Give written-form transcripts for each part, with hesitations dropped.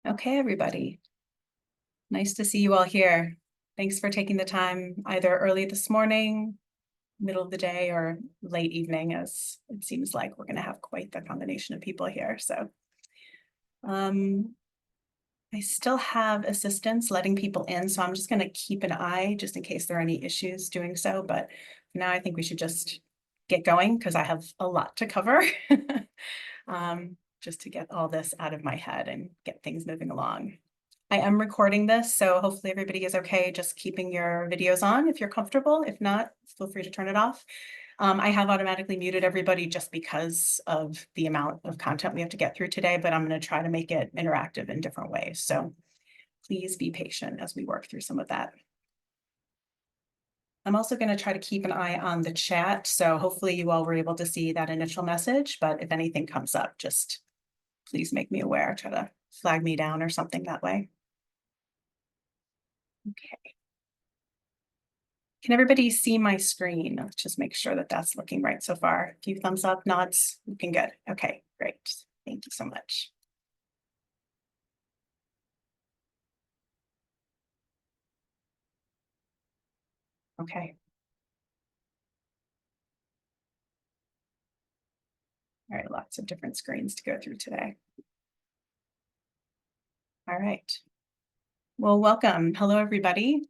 Okay, everybody. Nice to see you all here. Thanks for taking the time either early this morning, middle of the day, or late evening, as it seems like we're going to have quite the combination of people here. So I still have assistants letting people in, so I'm just going to keep an eye just in case there are any issues doing so. But now I think we should just get going because I have a lot to cover. Just to get all this out of my head and get things moving along. I am recording this, so hopefully everybody is okay just keeping your videos on if you're comfortable. If not, feel free to turn it off. I have automatically muted everybody just because of the amount of content we have to get through today, but I'm going to try to make it interactive in different ways. So please be patient as we work through some of that. I'm also going to try to keep an eye on the chat. So hopefully you all were able to see that initial message, but if anything comes up, just please make me aware, try to flag me down or something that way. Okay. Can everybody see my screen? Let's just make sure that that's looking right so far. A few thumbs up, nods, looking good. Okay, great. Thank you so much. Okay. All right, lots of different screens to go through today. All right. Well, welcome. Hello, everybody.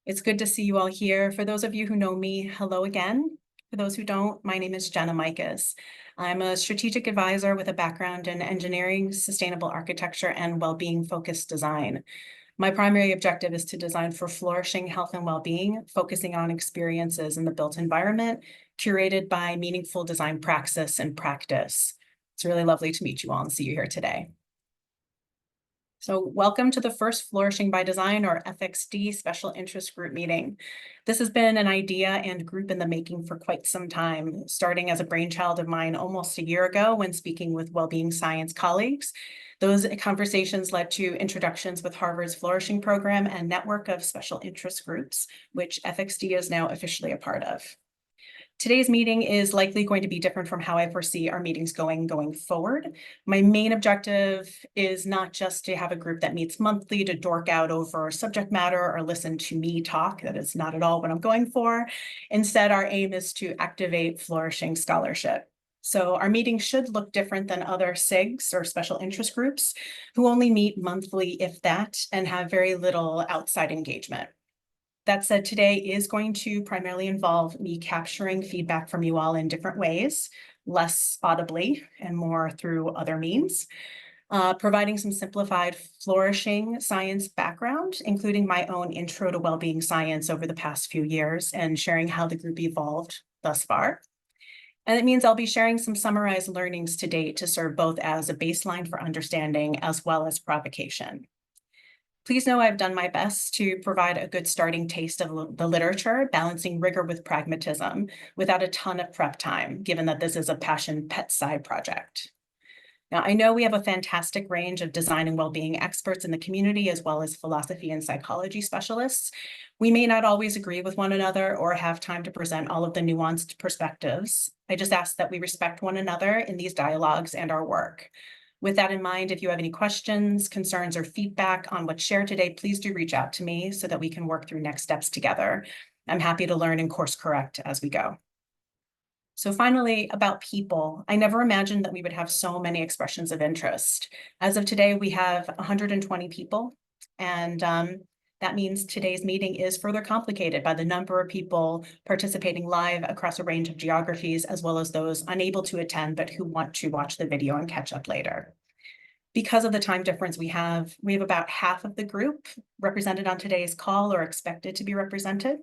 It's good to see you all here. For those of you who know me, hello again. For those who don't, my name is Jenna Mikus. I'm a strategic advisor with a background in engineering, sustainable architecture, and well-being focused design. My primary objective is to design for flourishing health and well-being, focusing on experiences in the built environment, curated by meaningful design praxis and practice. It's really lovely to meet you all and see you here today. So welcome to the first Flourishing by Design, or FxD, Special Interest Group meeting. This has been an idea and group in the making for quite some time, starting as a brainchild of mine almost a year ago when speaking with wellbeing science colleagues. Those conversations led to introductions with Harvard's Flourishing Program and network of special interest groups, which FxD is now officially a part of. Today's meeting is likely going to be different from how I foresee our meetings going forward. My main objective is not just to have a group that meets monthly to dork out over subject matter or listen to me talk. That is not at all what I'm going for. Instead, our aim is to activate flourishing scholarship. So our meetings should look different than other SIGs or special interest groups who only meet monthly, if that, and have very little outside engagement. That said, today is going to primarily involve me capturing feedback from you all in different ways, less audibly and more through other means, providing some simplified flourishing science background, including my own intro to wellbeing science over the past few years and sharing how the group evolved thus far. And it means I'll be sharing some summarized learnings to date to serve both as a baseline for understanding as well as provocation. Please know I've done my best to provide a good starting taste of the literature, balancing rigor with pragmatism without a ton of prep time, given that this is a passion pet side project. Now, I know we have a fantastic range of design and well-being experts in the community, as well as philosophy and psychology specialists. We may not always agree with one another or have time to present all of the nuanced perspectives. I just ask that we respect one another in these dialogues and our work. With that in mind, if you have any questions, concerns, or feedback on what's shared today, please do reach out to me so that we can work through next steps together. I'm happy to learn and course correct as we go. So finally, about people, I never imagined that we would have so many expressions of interest. As of today, we have 120 people, and that means today's meeting is further complicated by the number of people participating live across a range of geographies, as well as those unable to attend but who want to watch the video and catch up later. Because of the time difference we have about half of the group represented on today's call or expected to be represented.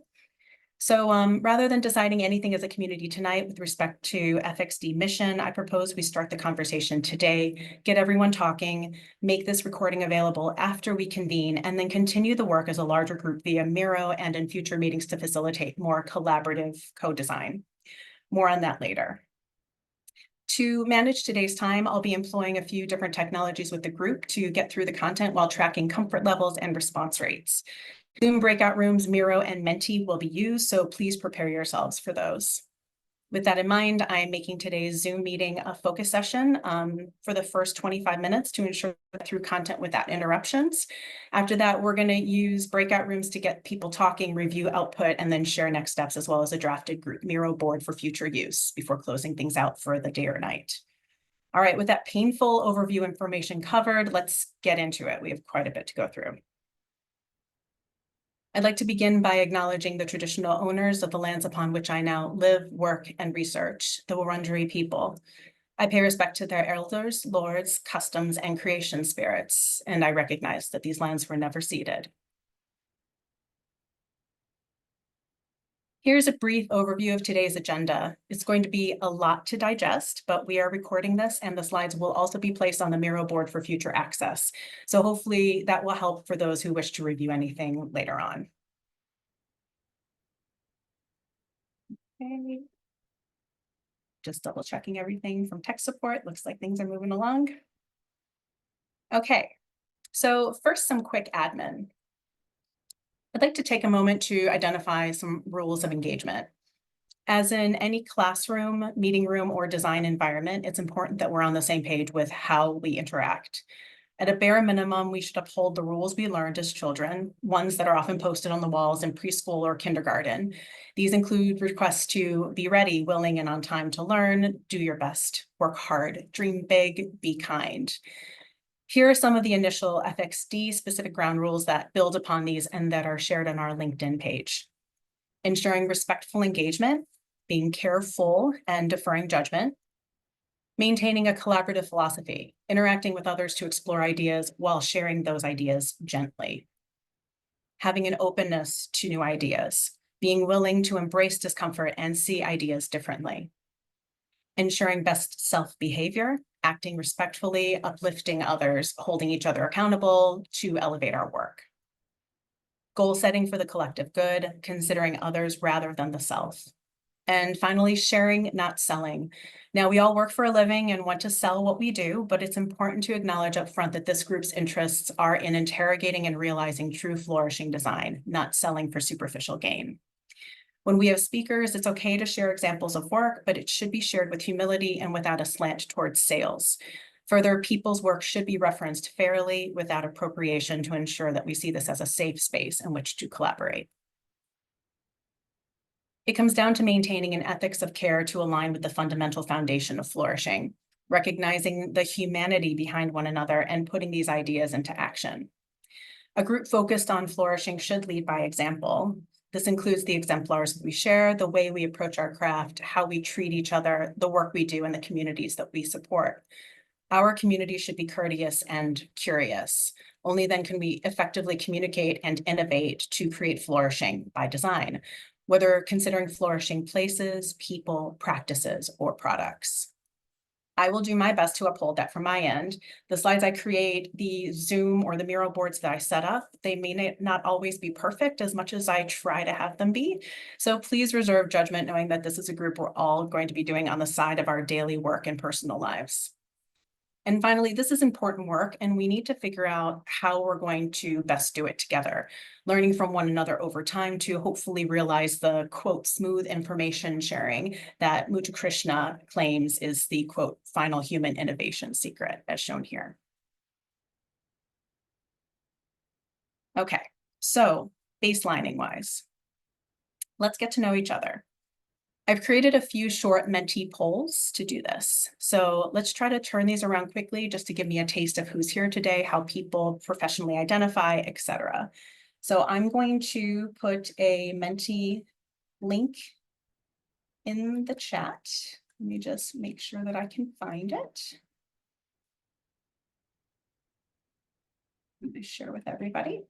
So rather than deciding anything as a community tonight with respect to FxD mission, I propose we start the conversation today, get everyone talking, make this recording available after we convene, and then continue the work as a larger group via Miro and in future meetings to facilitate more collaborative co-design. More on that later. To manage today's time, I'll be employing a few different technologies with the group to get through the content while tracking comfort levels and response rates. Zoom breakout rooms, Miro, and Menti will be used, so please prepare yourselves for those. With that in mind, I'm making today's Zoom meeting a focus session for the first 25 minutes to ensure through content without interruptions. After that, we're going to use breakout rooms to get people talking, review output, and then share next steps, as well as a drafted group Miro board for future use before closing things out for the day or night. All right, with that painful overview information covered, let's get into it. We have quite a bit to go through. I'd like to begin by acknowledging the traditional owners of the lands upon which I now live, work, and research, the Wurundjeri people. I pay respect to their elders, lords, customs, and creation spirits, and I recognize that these lands were never ceded. Here's a brief overview of today's agenda. It's going to be a lot to digest, but we are recording this and the slides will also be placed on the Miro board for future access. So hopefully that will help for those who wish to review anything later on. Okay. Just double checking everything from tech support. Looks like things are moving along. Okay, so first some quick admin. I'd like to take a moment to identify some rules of engagement. As in any classroom, meeting room, or design environment, it's important that we're on the same page with how we interact. At a bare minimum, we should uphold the rules we learned as children, ones that are often posted on the walls in preschool or kindergarten. These include requests to be ready, willing, and on time to learn, do your best, work hard, dream big, be kind. Here are some of the initial FxD specific ground rules that build upon these and that are shared on our LinkedIn page. Ensuring respectful engagement, being careful and deferring judgment, maintaining a collaborative philosophy, interacting with others to explore ideas while sharing those ideas gently, having an openness to new ideas, being willing to embrace discomfort and see ideas differently, ensuring best self-behavior, acting respectfully, uplifting others, holding each other accountable to elevate our work. Goal setting for the collective good, considering others rather than the self. And finally, sharing, not selling. Now, we all work for a living and want to sell what we do, but it's important to acknowledge up front that this group's interests are in interrogating and realizing true flourishing design, not selling for superficial gain. When we have speakers, it's okay to share examples of work, but it should be shared with humility and without a slant towards sales. Further, people's work should be referenced fairly without appropriation to ensure that we see this as a safe space in which to collaborate. It comes down to maintaining an ethics of care to align with the fundamental foundation of flourishing, recognizing the humanity behind one another and putting these ideas into action. A group focused on flourishing should lead by example. This includes the exemplars that we share, the way we approach our craft, how we treat each other, the work we do, and the communities that we support. Our community should be courteous and curious. Only then can we effectively communicate and innovate to create flourishing by design, whether considering flourishing places, people, practices, or products. I will do my best to uphold that from my end. The slides I create, the Zoom or the Miro boards that I set up, they may not always be perfect as much as I try to have them be. So please reserve judgment knowing that this is a group we're all going to be doing on the side of our daily work and personal lives. And finally, this is important work, and we need to figure out how we're going to best do it together, learning from one another over time to hopefully realize the, quote, smooth information sharing that Muthu Krishna claims is the, quote, final human innovation secret, as shown here. Okay, so baselining wise, let's get to know each other. I've created a few short mentee polls to do this. So let's try to turn these around quickly just to give me a taste of who's here today, how people professionally identify, etc. So I'm going to put a mentee link in the chat. Let me just make sure that I can find it. Let me share with everybody.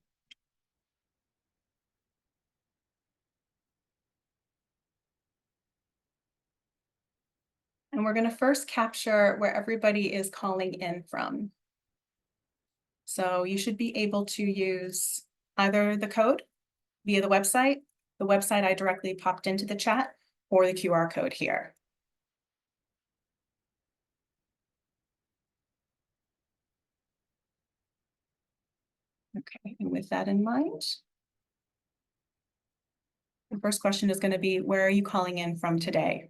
And we're going to first capture where everybody is calling in from. So you should be able to use either the code via the website I directly popped into the chat, or the QR code here. Okay, and with that in mind, the first question is going to be, where are you calling in from today?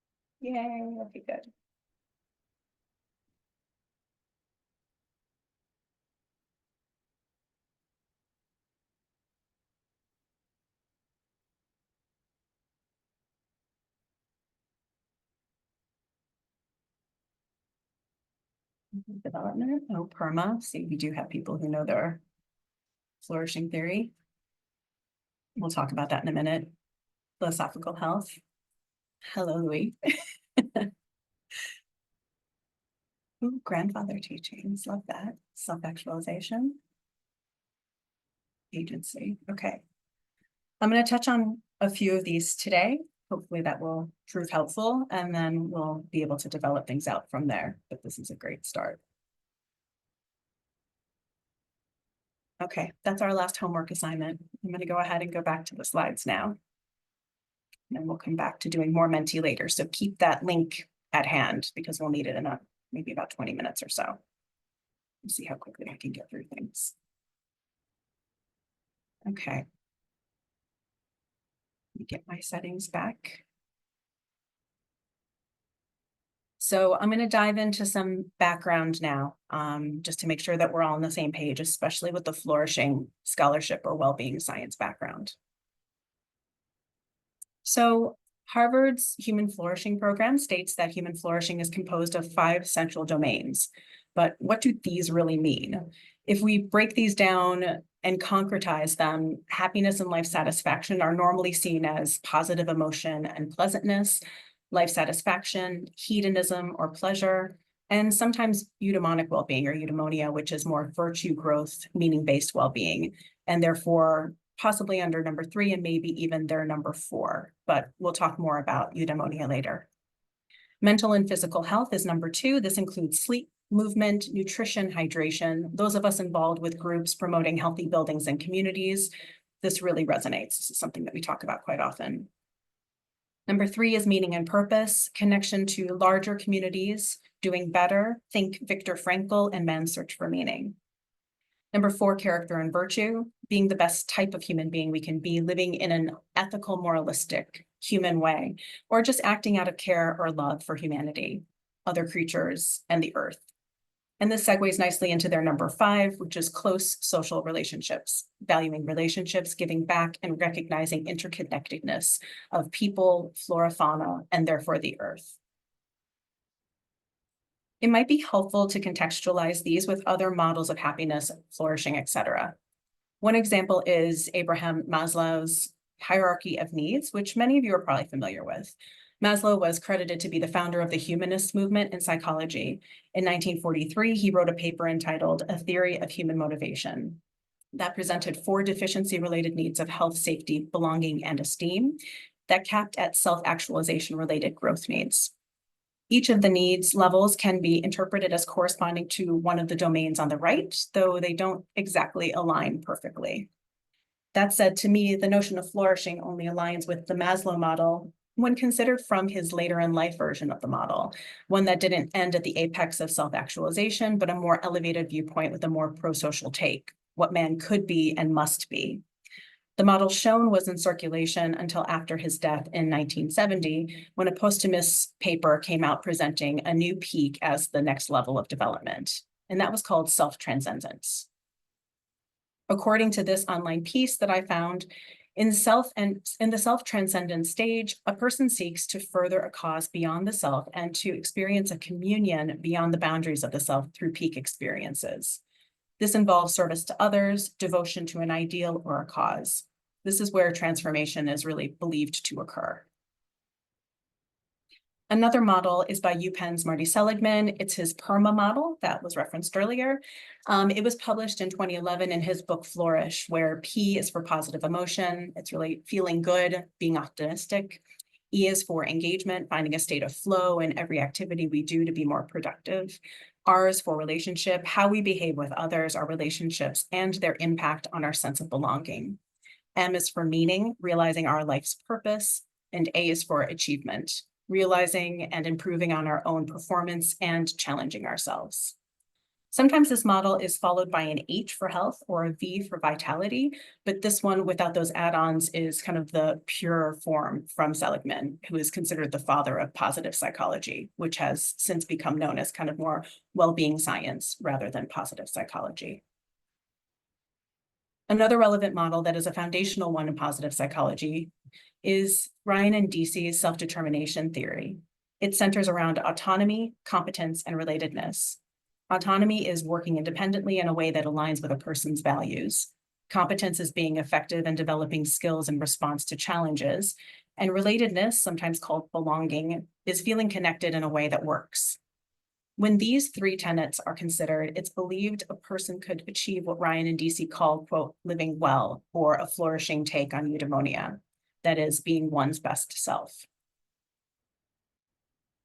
Yay, okay, good. Development, oh, PERMA. See, we do have people who know their flourishing theory. We'll talk about that in a minute. Philosophical health. Hello, Louis. Ooh, grandfather teachings, love that. Self-actualization. Agency, okay. I'm going to touch on a few of these today. Hopefully that will prove helpful, and then we'll be able to develop things out from there. But this is a great start. Okay, that's our last homework assignment. I'm going to go ahead and go back to the slides now. And then we'll come back to doing more Menti later. So keep that link at hand because we'll need it in maybe about 20 minutes or so. Let's see how quickly I can get through things. Okay. Let me get my settings back. So I'm going to dive into some background now, just to make sure that we're all on the same page, especially with the flourishing scholarship or well-being science background. So Harvard's Human Flourishing program states that human flourishing is composed of 5 central domains. But what do these really mean? If we break these down and concretize them, happiness and life satisfaction are normally seen as positive emotion and pleasantness, life satisfaction, hedonism or pleasure, and sometimes eudaimonic well-being or eudaimonia, which is more virtue growth, meaning-based well-being, and therefore possibly under number 3 and maybe even their number 4, but we'll talk more about eudaimonia later. Mental and physical health is number 2. This includes sleep, movement, nutrition, hydration. Those of us involved with groups promoting healthy buildings and communities, this really resonates. This is something that we talk about quite often. Number 3 is meaning and purpose, connection to larger communities, doing better, think Viktor Frankl and Man's Search for Meaning. Number 4, character and virtue, being the best type of human being we can be, living in an ethical, moralistic, human way, or just acting out of care or love for humanity, other creatures, and the earth. And this segues nicely into their number 5, which is close social relationships, valuing relationships, giving back, and recognizing interconnectedness of people, flora, fauna, and therefore the earth. It might be helpful to contextualize these with other models of happiness, flourishing, etc. One example is Abraham Maslow's hierarchy of needs, which many of you are probably familiar with. Maslow was credited to be the founder of the humanist movement in psychology. In 1943, he wrote a paper entitled A Theory of Human Motivation that presented 4 deficiency-related needs of health, safety, belonging, and esteem that capped at self-actualization-related growth needs. Each of the needs levels can be interpreted as corresponding to one of the domains on the right, though they don't exactly align perfectly. That said, to me, the notion of flourishing only aligns with the Maslow model when considered from his later in life version of the model, one that didn't end at the apex of self-actualization, but a more elevated viewpoint with a more pro-social take, what man could be and must be. The model shown was in circulation until after his death in 1970, when a posthumous paper came out presenting a new peak as the next level of development, and that was called self-transcendence. According to this online piece that I found, in the self-transcendence stage, a person seeks to further a cause beyond the self and to experience a communion beyond the boundaries of the self through peak experiences. This involves service to others, devotion to an ideal or a cause. This is where transformation is really believed to occur. Another model is by UPenn's Marty Seligman. It's his PERMA model that was referenced earlier. It was published in 2011 in his book Flourish, where P is for positive emotion. It's really feeling good, being optimistic. E is for engagement, finding a state of flow in every activity we do to be more productive. R is for relationship, how we behave with others, our relationships, and their impact on our sense of belonging. M is for meaning, realizing our life's purpose. And A is for achievement, realizing and improving on our own performance and challenging ourselves. Sometimes this model is followed by an H for health or a V for vitality, but this one without those add-ons is kind of the pure form from Seligman, who is considered the father of positive psychology, which has since become known as kind of more well-being science rather than positive psychology. Another relevant model that is a foundational one in positive psychology is Ryan and Dici's self-determination theory. It centers around autonomy, competence, and relatedness. Autonomy is working independently in a way that aligns with a person's values. Competence is being effective and developing skills in response to challenges. And relatedness, sometimes called belonging, is feeling connected in a way that works. When these three tenets are considered, it's believed a person could achieve what Ryan and Dici call, quote, living well, or a flourishing take on eudaimonia, that is, being one's best self.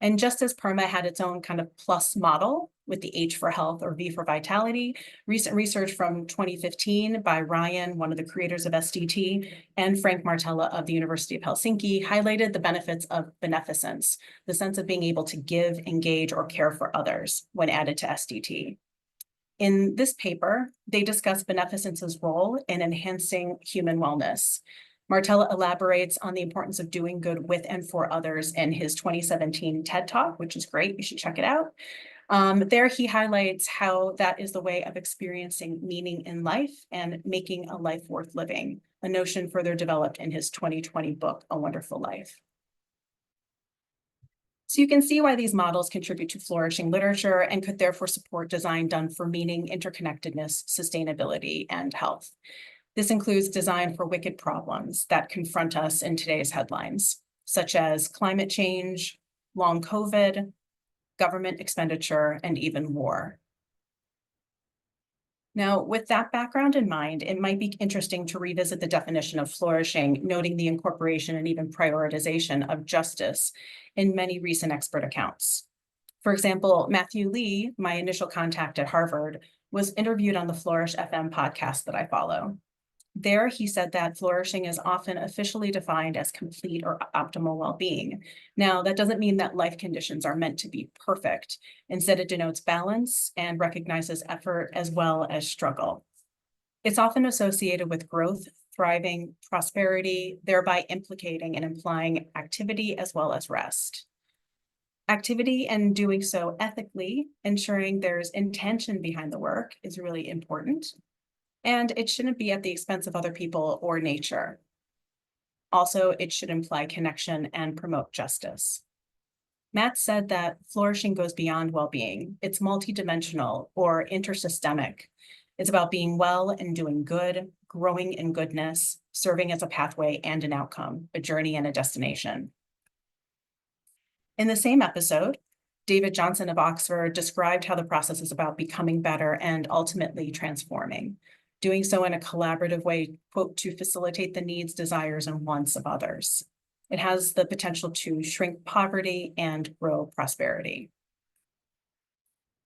And just as PERMA had its own kind of plus model with the H for health or V for vitality, recent research from 2015 by Ryan, one of the creators of SDT, and Frank Martella of the University of Helsinki highlighted the benefits of beneficence, the sense of being able to give, engage, or care for others when added to SDT. In this paper, they discuss beneficence's role in enhancing human wellness. Martella elaborates on the importance of doing good with and for others in his 2017 TED Talk, which is great. You should check it out. There he highlights how that is the way of experiencing meaning in life and making a life worth living, a notion further developed in his 2020 book, A Wonderful Life. So you can see why these models contribute to flourishing literature and could therefore support design done for meaning, interconnectedness, sustainability, and health. This includes design for wicked problems that confront us in today's headlines, such as climate change, long COVID, government expenditure, and even war. Now, with that background in mind, it might be interesting to revisit the definition of flourishing, noting the incorporation and even prioritization of justice in many recent expert accounts. For example, Matthew Lee, my initial contact at Harvard, was interviewed on the Flourish FM podcast that I follow. There, he said that flourishing is often officially defined as complete or optimal well-being. Now, that doesn't mean that life conditions are meant to be perfect. Instead, it denotes balance and recognizes effort as well as struggle. It's often associated with growth, thriving, prosperity, thereby implicating and implying activity as well as rest. Activity and doing so ethically, ensuring there's intention behind the work, is really important. And it shouldn't be at the expense of other people or nature. Also, it should imply connection and promote justice. Matt said that flourishing goes beyond well-being. It's multidimensional or intersystemic. It's about being well and doing good, growing in goodness, serving as a pathway and an outcome, a journey and a destination. In the same episode, David Johnson of Oxford described how the process is about becoming better and ultimately transforming, doing so in a collaborative way, quote, to facilitate the needs, desires, and wants of others. It has the potential to shrink poverty and grow prosperity.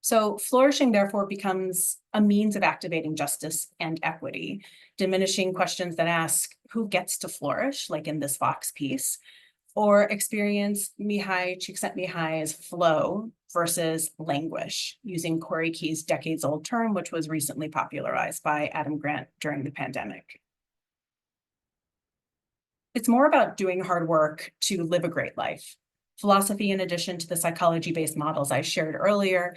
So flourishing, therefore, becomes a means of activating justice and equity, diminishing questions that ask who gets to flourish, like in this Vox piece, or experience Mihai Csikszentmihalyi's flow versus languish, using Corey Key's decades-old term, which was recently popularized by Adam Grant during the pandemic. It's more about doing hard work to live a great life. Philosophy, in addition to the psychology-based models I shared earlier,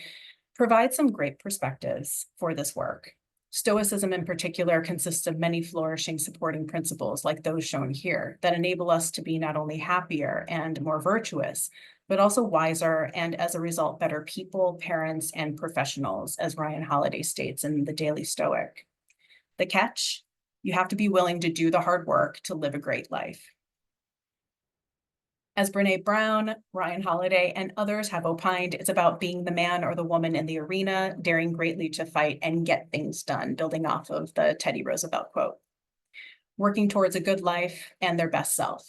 provides some great perspectives for this work. Stoicism in particular consists of many flourishing supporting principles like those shown here that enable us to be not only happier and more virtuous, but also wiser and as a result, better people, parents, and professionals, as Ryan Holiday states in The Daily Stoic. The catch, you have to be willing to do the hard work to live a great life. As Brene Brown, Ryan Holiday, and others have opined, it's about being the man or the woman in the arena, daring greatly to fight and get things done, building off of the Teddy Roosevelt quote. Working towards a good life and their best self.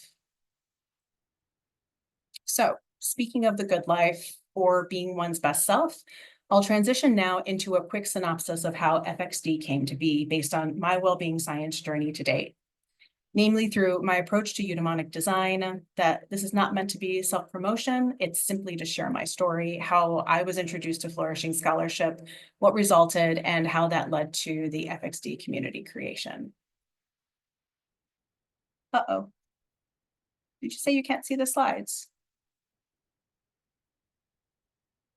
So, speaking of the good life or being one's best self, I'll transition now into a quick synopsis of how FxD came to be based on my well-being science journey to date. namely through my approach to eudaimonic design, that this is not meant to be self-promotion. It's simply to share my story, how I was introduced to flourishing scholarship, what resulted, and how that led to the FxD community creation. Uh-oh. Did you say you can't see the slides?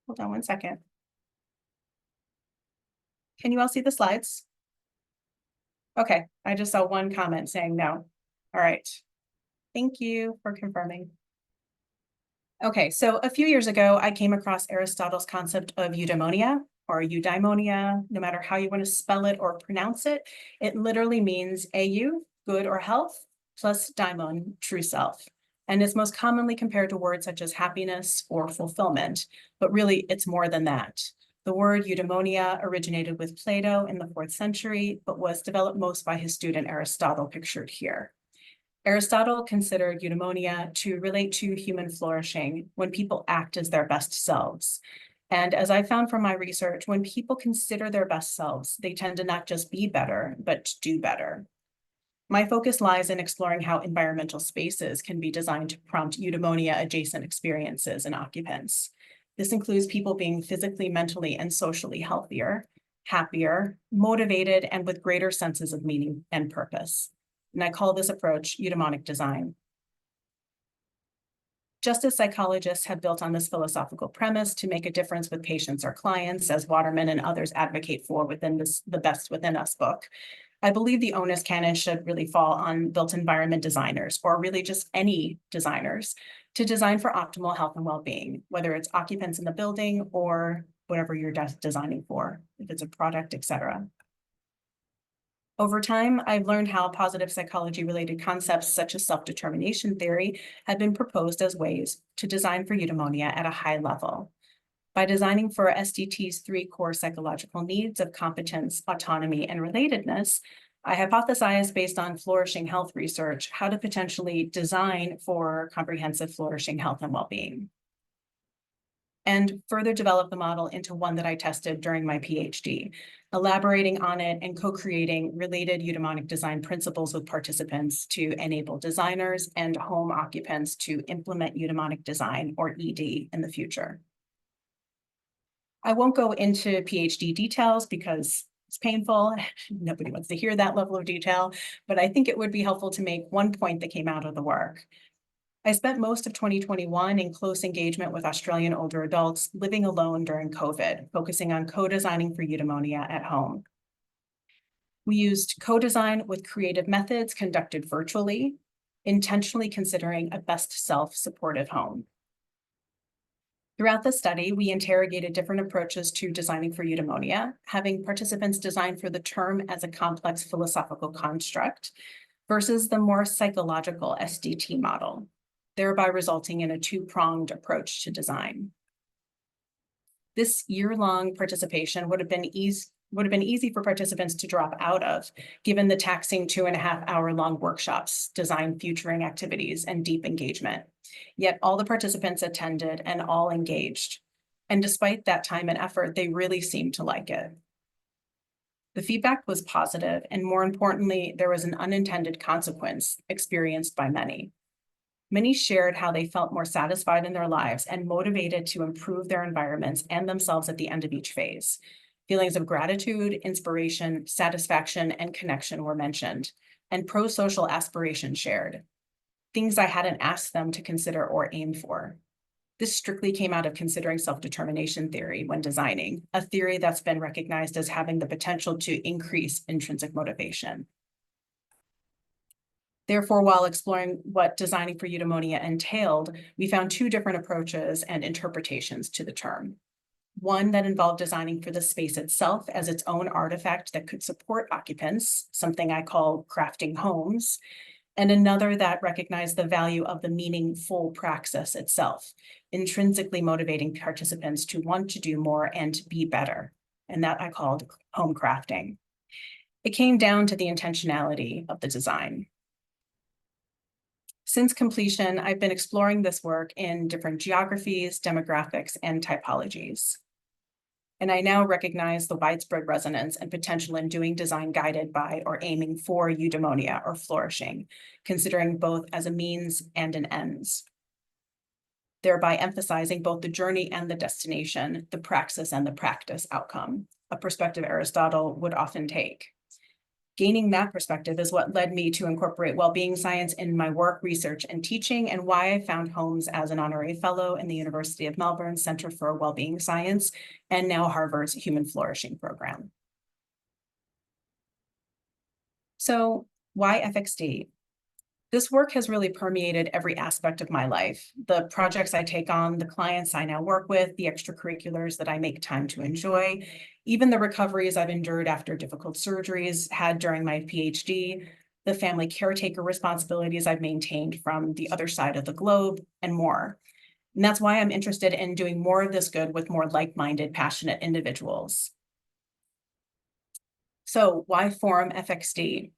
Hold on one second. Can you all see the slides? Okay, I just saw one comment saying no. All right. Thank you for confirming. Okay, so a few years ago, I came across Aristotle's concept of eudaimonia or eudaimonia, no matter how you want to spell it or pronounce it. It literally means eu, good or health, plus daimon, true self. And it's most commonly compared to words such as happiness or fulfillment, but really it's more than that. The word eudaimonia originated with Plato in the 4th century, but was developed most by his student Aristotle, pictured here. Aristotle considered eudaimonia to relate to human flourishing when people act as their best selves. And as I found from my research, when people consider their best selves, they tend to not just be better, but do better. My focus lies in exploring how environmental spaces can be designed to prompt eudaimonia adjacent experiences in occupants. This includes people being physically, mentally, and socially healthier, happier, motivated, and with greater senses of meaning and purpose. And I call this approach eudaimonic design. Just as psychologists have built on this philosophical premise to make a difference with patients or clients, as Waterman and others advocate for within this The Best Within Us book, I believe the onus canon should really fall on built environment designers, or really just any designers, to design for optimal health and well-being, whether it's occupants in the building or whatever you're designing for, if it's a product, etc. Over time, I've learned how positive psychology-related concepts such as self-determination theory have been proposed as ways to design for eudaimonia at a high level. By designing for SDT's 3 core psychological needs of competence, autonomy, and relatedness, I hypothesized, based on flourishing health research, how to potentially design for comprehensive flourishing health and well-being, and further develop the model into one that I tested during my PhD, elaborating on it and co-creating related eudaimonic design principles with participants to enable designers and home occupants to implement eudaimonic design, or ED, in the future. I won't go into PhD details because it's painful. Nobody wants to hear that level of detail, but I think it would be helpful to make one point that came out of the work. I spent most of 2021 in close engagement with Australian older adults living alone during COVID, focusing on co-designing for eudaimonia at home. We used co-design with creative methods conducted virtually, intentionally considering a best self supportive home. Throughout the study, we interrogated different approaches to designing for eudaimonia, having participants design for the term as a complex philosophical construct versus the more psychological SDT model, thereby resulting in a 2-pronged approach to design. This year-long participation would have been easy for participants to drop out of, given the taxing 2.5-hour-long workshops, design featuring activities, and deep engagement. Yet all the participants attended and all engaged. And despite that time and effort, they really seemed to like it. The feedback was positive, and more importantly, there was an unintended consequence experienced by many. Many shared how they felt more satisfied in their lives and motivated to improve their environments and themselves at the end of each phase. Feelings of gratitude, inspiration, satisfaction, and connection were mentioned, and pro-social aspiration shared, things I hadn't asked them to consider or aim for. This strictly came out of considering self-determination theory when designing, a theory that's been recognized as having the potential to increase intrinsic motivation. Therefore, while exploring what designing for eudaimonia entailed, we found 2 different approaches and interpretations to the term. One that involved designing for the space itself as its own artifact that could support occupants, something I call crafting homes, and another that recognized the value of the meaningful praxis itself, intrinsically motivating participants to want to do more and to be better, and that I called home crafting. It came down to the intentionality of the design. Since completion, I've been exploring this work in different geographies, demographics, and typologies. And I now recognize the widespread resonance and potential in doing design guided by or aiming for eudaimonia or flourishing, considering both as a means and an ends, thereby emphasizing both the journey and the destination, the praxis and the practice outcome, a perspective Aristotle would often take. Gaining that perspective is what led me to incorporate well-being science in my work, research, and teaching, and why I found homes as an honorary fellow in the University of Melbourne Center for Wellbeing Science, and now Harvard's Human Flourishing Program. So why FxD? This work has really permeated every aspect of my life. The projects I take on, the clients I now work with, the extracurriculars that I make time to enjoy, even the recoveries I've endured after difficult surgeries had during my PhD, the family caretaker responsibilities I've maintained from the other side of the globe, and more. And that's why I'm interested in doing more of this good with more like-minded, passionate individuals. So why form FxD?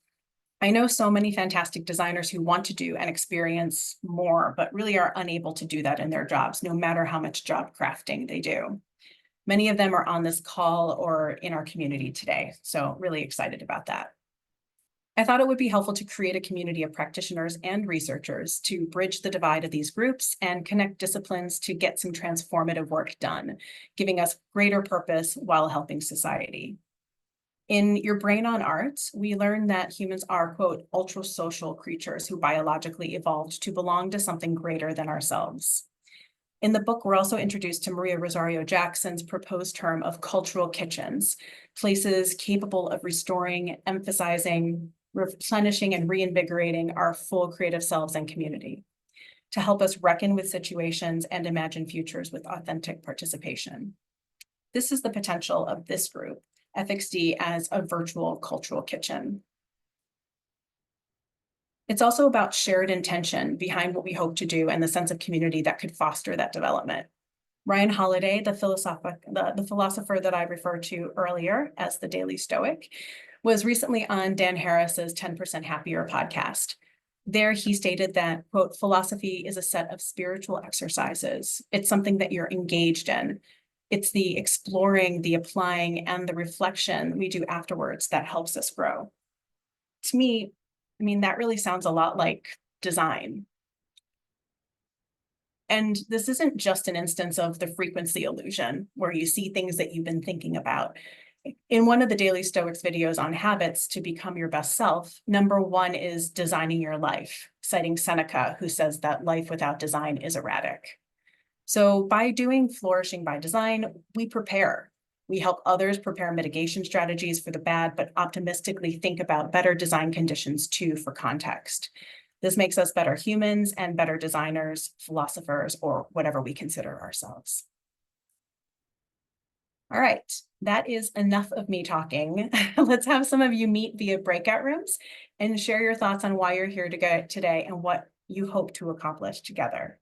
I know so many fantastic designers who want to do and experience more, but really are unable to do that in their jobs, no matter how much job crafting they do. Many of them are on this call or in our community today, so really excited about that. I thought it would be helpful to create a community of practitioners and researchers to bridge the divide of these groups and connect disciplines to get some transformative work done, giving us greater purpose while helping society. In Your Brain on Art, we learn that humans are, quote, ultra-social creatures who biologically evolved to belong to something greater than ourselves. In the book, we're also introduced to Maria Rosario Jackson's proposed term of cultural kitchens, places capable of restoring, emphasizing, replenishing, and reinvigorating our full creative selves and community, to help us reckon with situations and imagine futures with authentic participation. This is the potential of this group, FxD, as a virtual cultural kitchen. It's also about shared intention behind what we hope to do and the sense of community that could foster that development. Ryan Holiday, the philosopher that I referred to earlier as the Daily Stoic, was recently on Dan Harris's 10% Happier podcast. There he stated that, quote, philosophy is a set of spiritual exercises. It's something that you're engaged in. It's the exploring, the applying, and the reflection we do afterwards that helps us grow. To me, I mean, that really sounds a lot like design. And this isn't just an instance of the frequency illusion, where you see things that you've been thinking about. In one of the Daily Stoics videos on habits to become your best self, number one is designing your life, citing Seneca, who says that life without design is erratic. So by doing flourishing by design, we prepare. We help others prepare mitigation strategies for the bad, but optimistically think about better design conditions too for context. This makes us better humans and better designers, philosophers, or whatever we consider ourselves. All right, that is enough of me talking. Let's have some of you meet via breakout rooms and share your thoughts on why you're here today and what you hope to accomplish together.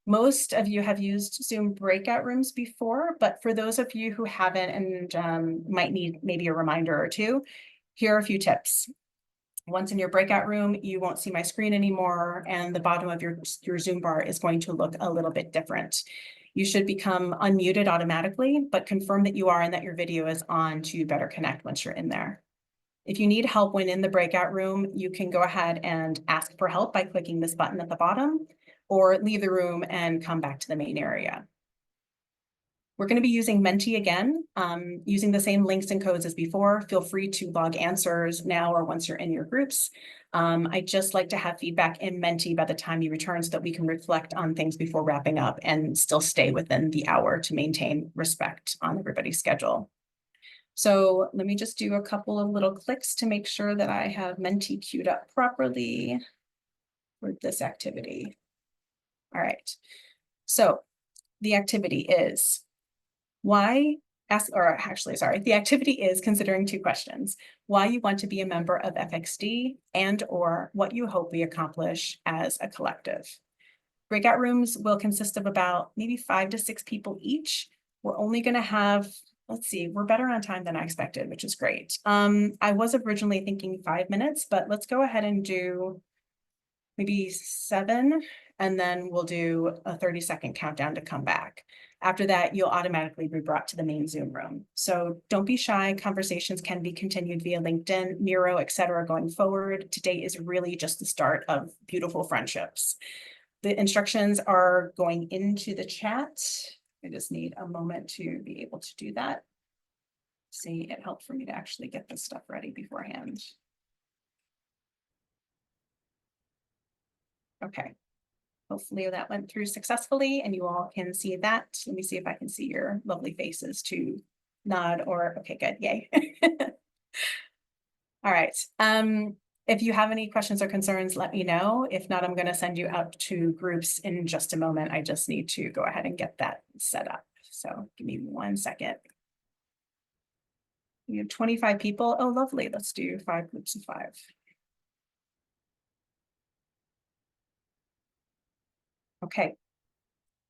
Most of you have used Zoom breakout rooms before, but for those of you who haven't and might need maybe a reminder or two, here are a few tips. Once in your breakout room, you won't see my screen anymore, and the bottom of your Zoom bar is going to look a little bit different. You should become unmuted automatically, but confirm that you are and that your video is on to better connect once you're in there. If you need help when in the breakout room, you can go ahead and ask for help by clicking this button at the bottom, or leave the room and come back to the main area. We're going to be using Menti again, using the same links and codes as before. Feel free to log answers now or once you're in your groups. I just like to have feedback in Menti by the time you return so that we can reflect on things before wrapping up and still stay within the hour to maintain respect on everybody's schedule. So let me just do a couple of little clicks to make sure that I have Menti queued up properly for this activity. All right, so the activity is the activity is considering two questions: why you want to be a member of FxD and or what you hope we accomplish as a collective. Breakout rooms will consist of about maybe 5 to 6 people each. We're only going to have, let's see, we're better on time than I expected, which is great. I was originally thinking 5 minutes, but let's go ahead and do maybe 7, and then we'll do a 30-second countdown to come back. After that, you'll automatically be brought to the main Zoom room. So don't be shy. Conversations can be continued via LinkedIn, Miro, etc. going forward. Today is really just the start of beautiful friendships. The instructions are going into the chat. I just need a moment to be able to do that. See, it helped for me to actually get this stuff ready beforehand. Okay. Hopefully that went through successfully and you all can see that. Let me see if I can see your lovely faces to nod or, okay, good, yay. All right. If you have any questions or concerns, let me know. If not, I'm going to send you out to groups in just a moment. I just need to go ahead and get that set up. So give me 1 second. We have 25 people. Oh, lovely. Let's do 5 groups of 5. Okay.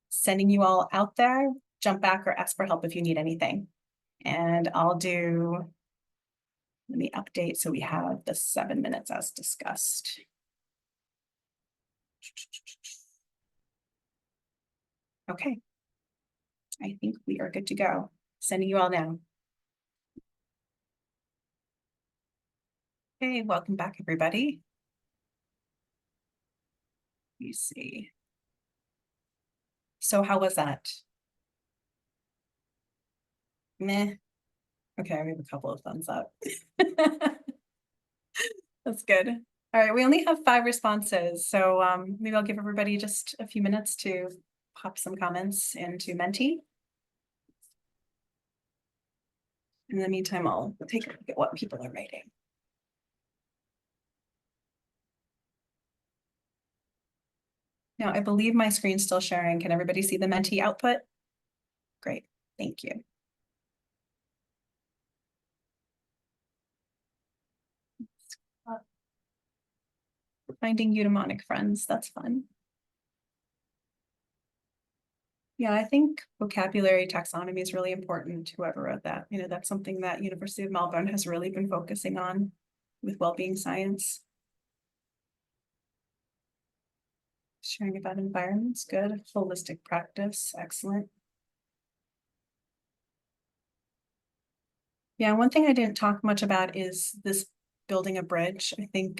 Sending you all out there. Jump back or ask for help if you need anything. And I'll do, let me update so we have the 7 minutes as discussed. Okay. I think we are good to go. Sending you all now. Okay, welcome back, everybody. Let me see. So how was that? Meh. Okay, we have a couple of thumbs up. That's good. All right, we only have 5 responses, so maybe I'll give everybody just a few minutes to pop some comments into Menti. In the meantime, I'll take a look at what people are writing. Now, I believe my screen's still sharing. Can everybody see the Menti output? Great, thank you. Finding eudaimonic friends, that's fun. Yeah, I think vocabulary taxonomy is really important, whoever wrote that. You know, that's something that University of Melbourne has really been focusing on with wellbeing science. Sharing about environments, good. Holistic practice, excellent. Yeah, one thing I didn't talk much about is this building a bridge. I think,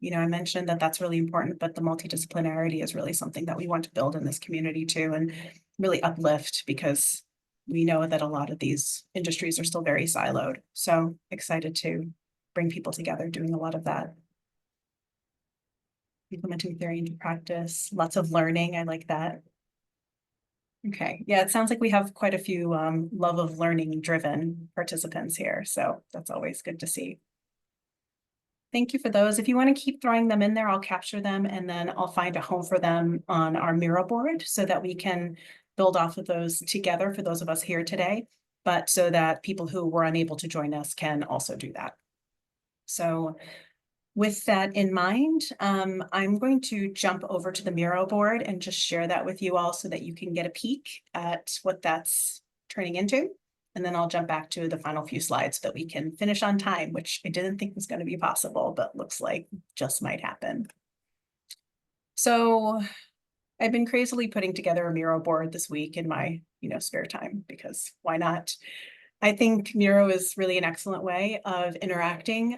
you know, I mentioned that that's really important, but the multidisciplinarity is really something that we want to build in this community too, and really uplift, because we know that a lot of these industries are still very siloed. So excited to bring people together doing a lot of that. Implementing theory into practice, lots of learning. I like that. Okay, yeah, it sounds like we have quite a few love of learning driven participants here. So that's always good to see. Thank you for those. If you want to keep throwing them in there, I'll capture them and then I'll find a home for them on our Miro board so that we can build off of those together for those of us here today, but so that people who were unable to join us can also do that. So with that in mind, I'm going to jump over to the Miro board and just share that with you all so that you can get a peek at what that's turning into. And then I'll jump back to the final few slides so that we can finish on time, which I didn't think was going to be possible, but looks like just might happen. So I've been crazily putting together a Miro board this week in my, spare time, because why not? I think Miro is really an excellent way of interacting.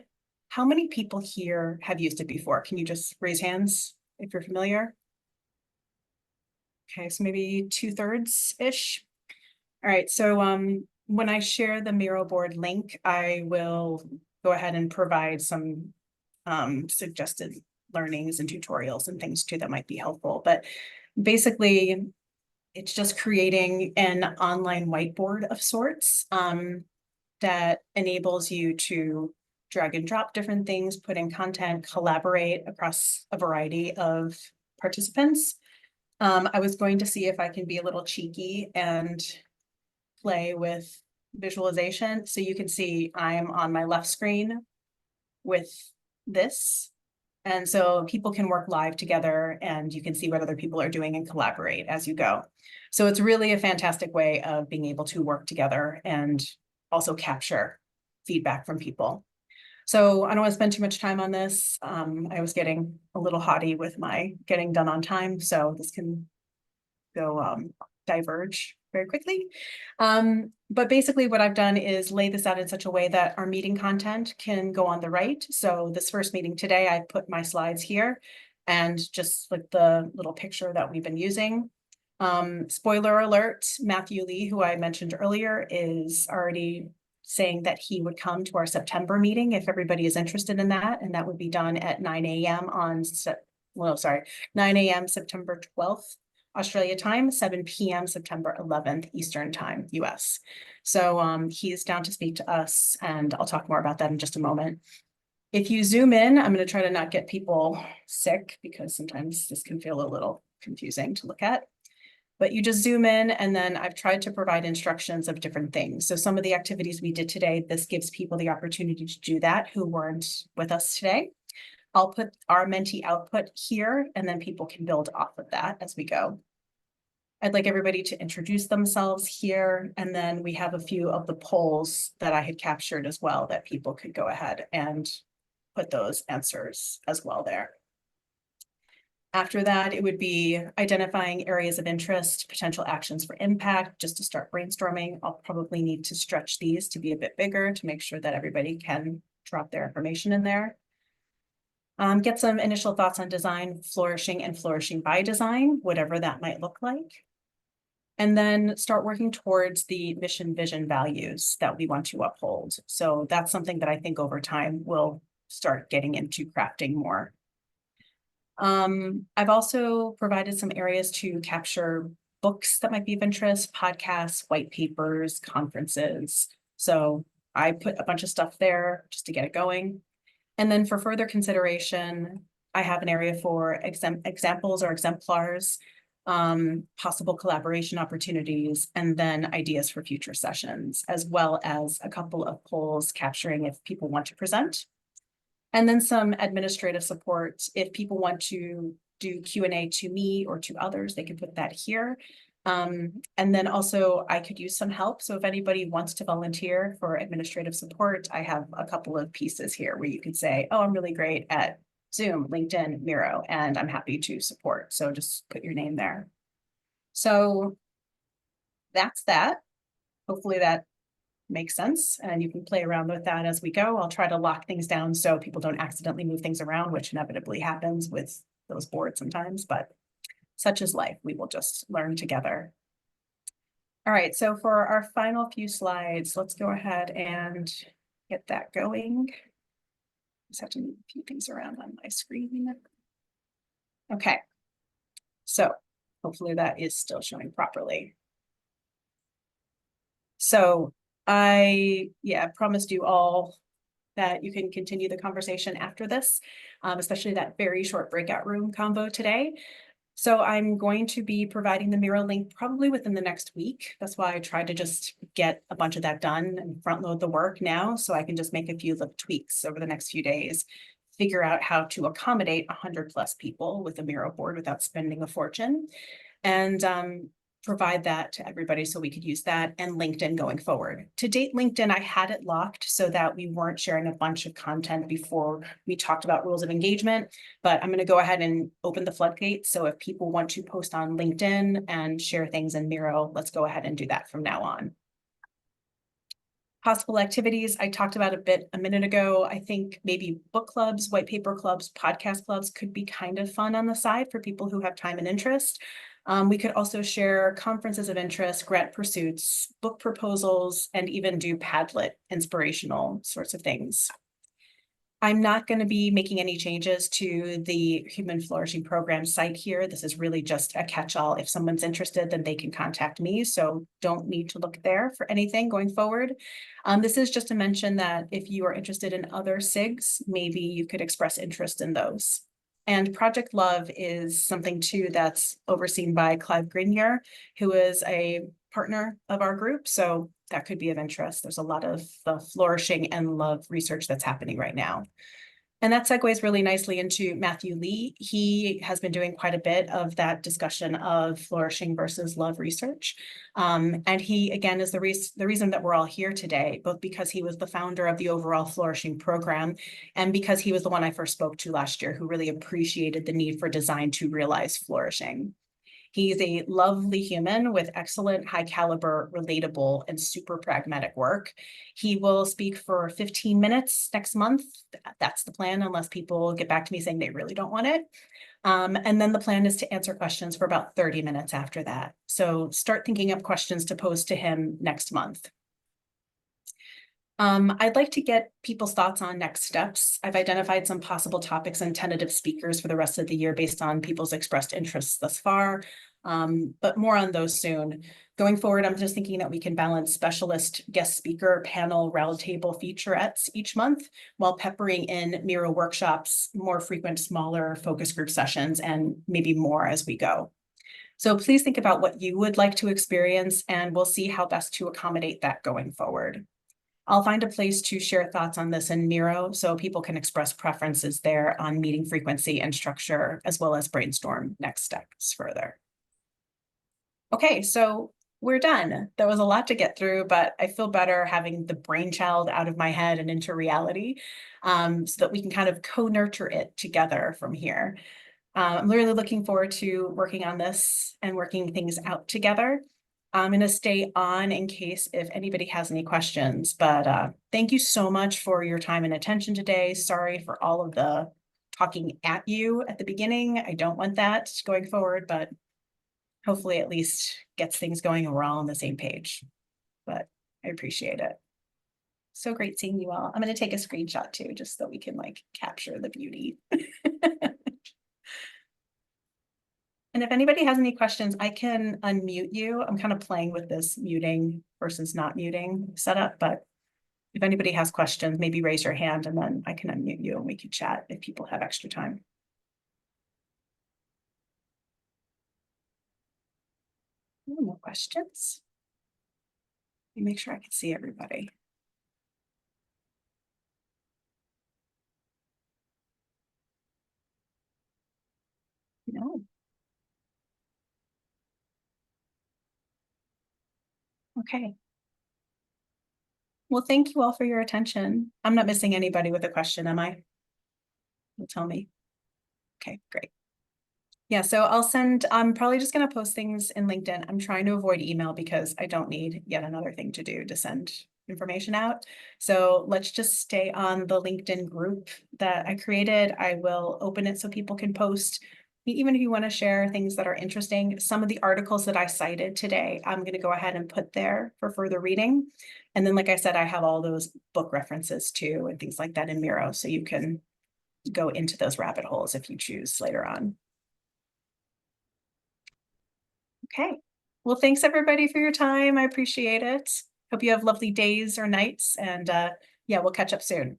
How many people here have used it before? Can you just raise hands if you're familiar? Okay, so maybe 2/3-ish. All right, so when I share the Miro board link, I will go ahead and provide some suggested learnings and tutorials and things too that might be helpful. But basically, it's just creating an online whiteboard of sorts that enables you to drag and drop different things, put in content, collaborate across a variety of participants. I was going to see if I can be a little cheeky and play with visualization. So you can see I'm on my left screen with this. And so people can work live together and you can see what other people are doing and collaborate as you go. So it's really a fantastic way of being able to work together and also capture feedback from people. So I don't want to spend too much time on this. I was getting a little haughty with my getting done on time, so this can go diverge. very quickly. But basically what I've done is lay this out in such a way that our meeting content can go on the right. So this first meeting today, I put my slides here and just like the little picture that we've been using. Spoiler alert, Matthew Lee, who I mentioned earlier, is already saying that he would come to our September meeting if everybody is interested in that. And that would be done at 9 a.m. on, 9 a.m. September 12th. Australia time, 7 p.m. September 11th, Eastern time, US. So he's down to speak to us, and I'll talk more about that in just a moment. If you zoom in, I'm going to try to not get people sick because sometimes this can feel a little confusing to look at. But you just zoom in, and then I've tried to provide instructions of different things. So some of the activities we did today, this gives people the opportunity to do that who weren't with us today. I'll put our Menti output here, and then people can build off of that as we go. I'd like everybody to introduce themselves here, and then we have a few of the polls that I had captured as well that people could go ahead and put those answers as well there. After that, it would be identifying areas of interest, potential actions for impact, just to start brainstorming. I'll probably need to stretch these to be a bit bigger to make sure that everybody can drop their information in there. Get some initial thoughts on design, flourishing, and flourishing by design, whatever that might look like. And then start working towards the mission, vision, values that we want to uphold. So that's something that I think over time we'll start getting into crafting more. I've also provided some areas to capture books that might be of interest, podcasts, white papers, conferences. So I put a bunch of stuff there just to get it going. And then for further consideration, I have an area for examples or exemplars, possible collaboration opportunities, and then ideas for future sessions, as well as a couple of polls capturing if people want to present. And then some administrative support. If people want to do Q&A to me or to others, they can put that here. And then also I could use some help. So if anybody wants to volunteer for administrative support, I have a couple of pieces here where you can say, oh, I'm really great at Zoom, LinkedIn, Miro, and I'm happy to support. So just put your name there. So that's that. Hopefully that makes sense, and you can play around with that as we go. I'll try to lock things down so people don't accidentally move things around, which inevitably happens with those boards sometimes, but such is life. We will just learn together. All right, so for our final few slides, let's go ahead and get that going. Just have to move a few things around on my screen. Okay, so hopefully that is still showing properly. So I promised you all that you can continue the conversation after this, especially that very short breakout room convo today. So I'm going to be providing the Miro link probably within the next week. That's why I tried to just get a bunch of that done and front load the work now, so I can just make a few little tweaks over the next few days, figure out how to accommodate 100+ people with a Miro board without spending a fortune, and provide that to everybody so we could use that, and LinkedIn going forward. To date, LinkedIn, I had it locked so that we weren't sharing a bunch of content before we talked about rules of engagement, but I'm going to go ahead and open the floodgates. So if people want to post on LinkedIn and share things in Miro, let's go ahead and do that from now on. Possible activities, I talked about a minute ago. I think maybe book clubs, white paper clubs, podcast clubs could be kind of fun on the side for people who have time and interest. We could also share conferences of interest, grant pursuits, book proposals, and even do Padlet inspirational sorts of things. I'm not going to be making any changes to the Human Flourishing Program site here. This is really just a catch-all. If someone's interested, then they can contact me. So don't need to look there for anything going forward. This is just to mention that if you are interested in other SIGs, maybe you could express interest in those. And Project Love is something too that's overseen by Clive Grenier, who is a partner of our group. So that could be of interest. There's a lot of the flourishing and love research that's happening right now. And that segues really nicely into Matthew Lee. He has been doing quite a bit of that discussion of flourishing versus love research. And he, again, is the reason that we're all here today, both because he was the founder of the overall flourishing program and because he was the one I first spoke to last year who really appreciated the need for design to realize flourishing. He's a lovely human with excellent, high caliber, relatable, and super pragmatic work. He will speak for 15 minutes next month. That's the plan, unless people get back to me saying they really don't want it. And then the plan is to answer questions for about 30 minutes after that. So start thinking of questions to pose to him next month. I'd like to get people's thoughts on next steps. I've identified some possible topics and tentative speakers for the rest of the year based on people's expressed interests thus far, but more on those soon. Going forward, I'm just thinking that we can balance specialist guest speaker, panel, roundtable featurettes each month while peppering in Miro workshops, more frequent, smaller focus group sessions, and maybe more as we go. So please think about what you would like to experience, and we'll see how best to accommodate that going forward. I'll find a place to share thoughts on this in Miro so people can express preferences there on meeting frequency and structure, as well as brainstorm next steps further. Okay, so we're done. There was a lot to get through, but I feel better having the brainchild out of my head and into reality, so that we can kind of co-nurture it together from here. I'm really looking forward to working on this and working things out together. I'm going to stay on in case if anybody has any questions, but thank you so much for your time and attention today. Sorry for all of the talking at you at the beginning. I don't want that going forward, but hopefully at least gets things going and we're all on the same page. But I appreciate it. So great seeing you all. I'm going to take a screenshot too, just so we can like capture the beauty. And if anybody has any questions, I can unmute you. I'm kind of playing with this muting versus not muting setup, but if anybody has questions, maybe raise your hand and then I can unmute you and we can chat if people have extra time. No questions. Let me make sure I can see everybody. No. Okay. Well, thank you all for your attention. I'm not missing anybody with a question, am I? You'll tell me. Okay, great. Yeah, so I'm probably just going to post things in LinkedIn. I'm trying to avoid email because I don't need yet another thing to do to send information out. So let's just stay on the LinkedIn group that I created. I will open it so people can post, even if you want to share things that are interesting. Some of the articles that I cited today, I'm going to go ahead and put there for further reading. And then, like I said, I have all those book references too and things like that in Miro, so you can go into those rabbit holes if you choose later on. Okay. Well, thanks everybody for your time. I appreciate it. Hope you have lovely days or nights, and yeah, we'll catch up soon.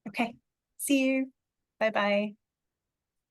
Okay. See you. Bye-bye.